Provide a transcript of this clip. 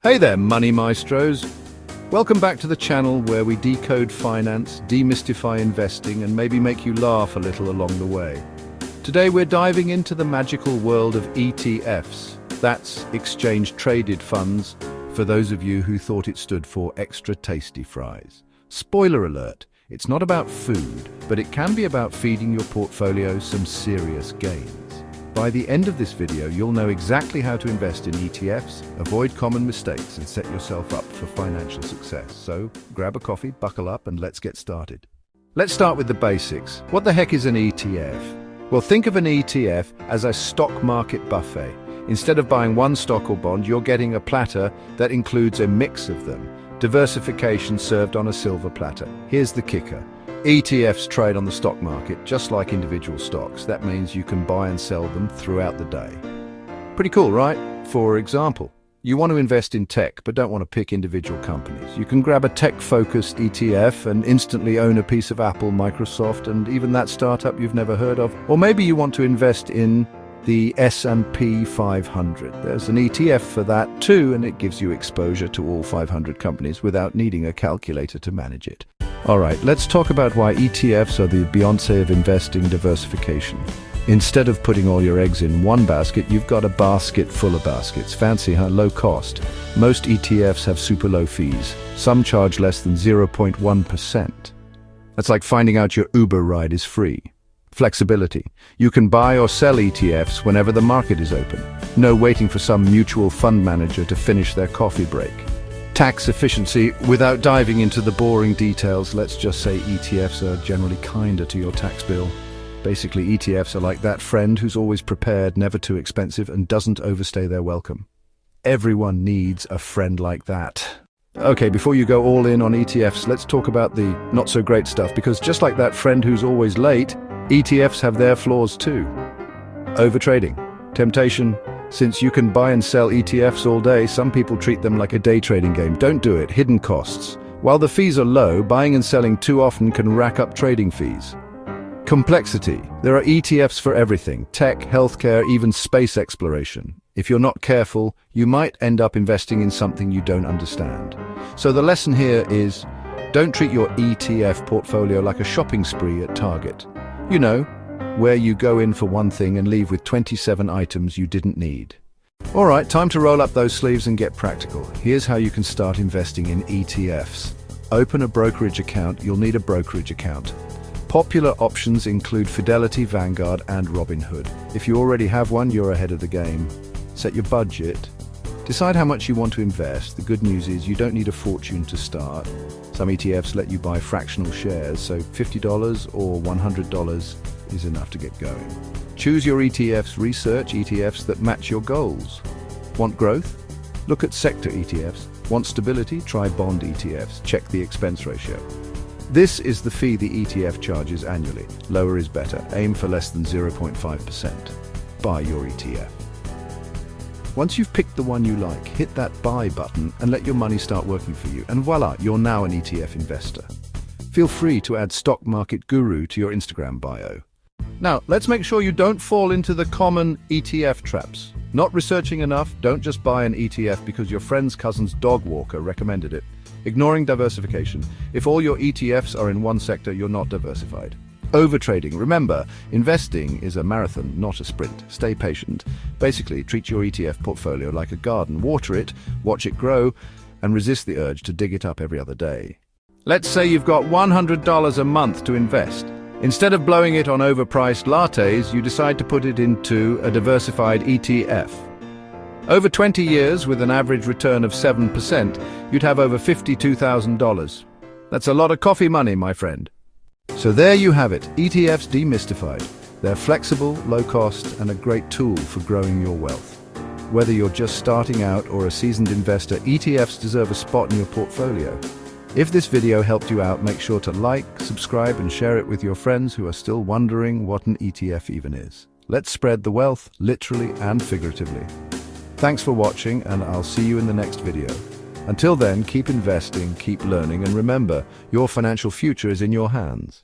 Hey there, money maestros. Welcome back to the channel where we decode finance, demystify investing, and maybe make you laugh a little along the way. Today we're diving into the magical world of ETFs. That's exchange-traded funds, for those of you who thought it stood for extra tasty fries. Spoiler alert, it's not about food, but it can be about feeding your portfolio some serious gains. By the end of this video, you'll know exactly how to invest in ETFs, avoid common mistakes, and set yourself up for financial success. So, grab a coffee, buckle up, and let's get started. Let's start with the basics. What the heck is an ETF? Well, think of an ETF as a stock market buffet. Instead of buying one stock or bond, you're getting a platter that includes a mix of them. Diversification served on a silver platter. Here's the kicker. ETFs trade on the stock market just like individual stocks. That means you can buy and sell them throughout the day. Pretty cool, right? For example, you want to invest in tech but don't want to pick individual companies. You can grab a tech-focused ETF and instantly own a piece of Apple, Microsoft, and even that startup you've never heard of. Or maybe you want to invest in the S&P 500. There's an ETF for that too, and it gives you exposure to all 500 companies without needing a calculator to manage it. Alright, let's talk about why ETFs are the Beyoncé of investing diversification. Instead of putting all your eggs in one basket, you've got a basket full of baskets. Fancy, huh? Low cost. Most ETFs have super low fees. Some charge less than 0.1%. That's like finding out your Uber ride is free. Flexibility. You can buy or sell ETFs whenever the market is open. No waiting for some mutual fund manager to finish their coffee break. Tax efficiency. Without diving into the boring details, let's just say ETFs are generally kinder to your tax bill. Basically, ETFs are like that friend who's always prepared, never too expensive, and doesn't overstay their welcome. Everyone needs a friend like that. Okay, before you go all in on ETFs, let's talk about the not-so-great stuff, because just like that friend who's always late, ETFs have their flaws too. Overtrading. Temptation. Since you can buy and sell ETFs all day, some people treat them like a day trading game. Don't do it. Hidden costs. While the fees are low, buying and selling too often can rack up trading fees. Complexity. There are ETFs for everything. Tech, healthcare, even space exploration. If you're not careful, you might end up investing in something you don't understand. So the lesson here is, don't treat your ETF portfolio like a shopping spree at Target. You know, where you go in for one thing and leave with 27 items you didn't need. Alright, time to roll up those sleeves and get practical. Here's how you can start investing in ETFs. Open a brokerage account. You'll need a brokerage account. Popular options include Fidelity, Vanguard, and Robinhood. If you already have one, you're ahead of the game. Set your budget. Decide how much you want to invest. The good news is you don't need a fortune to start. Some ETFs let you buy fractional shares, so $50 or $100 is enough to get going. Choose your ETFs. Research ETFs that match your goals. Want growth? Look at sector ETFs. Want stability? Try bond ETFs. Check the expense ratio. This is the fee the ETF charges annually. Lower is better. Aim for less than 0.5%. Buy your ETF. Once you've picked the one you like, hit that buy button and let your money start working for you. And voila, you're now an ETF investor. Feel free to add Stock Market Guru to your Instagram bio. Now, let's make sure you don't fall into the common ETF traps. Not researching enough? Don't just buy an ETF because your friend's cousin's dog walker recommended it. Ignoring diversification. If all your ETFs are in one sector, you're not diversified. Overtrading. Remember, investing is a marathon, not a sprint. Stay patient. Basically, treat your ETF portfolio like a garden. Water it, watch it grow, and resist the urge to dig it up every other day. Let's say you've got $100 a month to invest. Instead of blowing it on overpriced lattes, you decide to put it into a diversified ETF. Over 20 years, with an average return of 7%, you'd have over $52,000. That's a lot of coffee money, my friend. So there you have it, ETFs demystified. They're flexible, low cost, and a great tool for growing your wealth. Whether you're just starting out or a seasoned investor, ETFs deserve a spot in your portfolio. If this video helped you out, make sure to like, subscribe, and share it with your friends who are still wondering what an ETF even is. Let's spread the wealth, literally and figuratively. Thanks for watching, and I'll see you in the next video. Until then, keep investing, keep learning, and remember, your financial future is in your hands.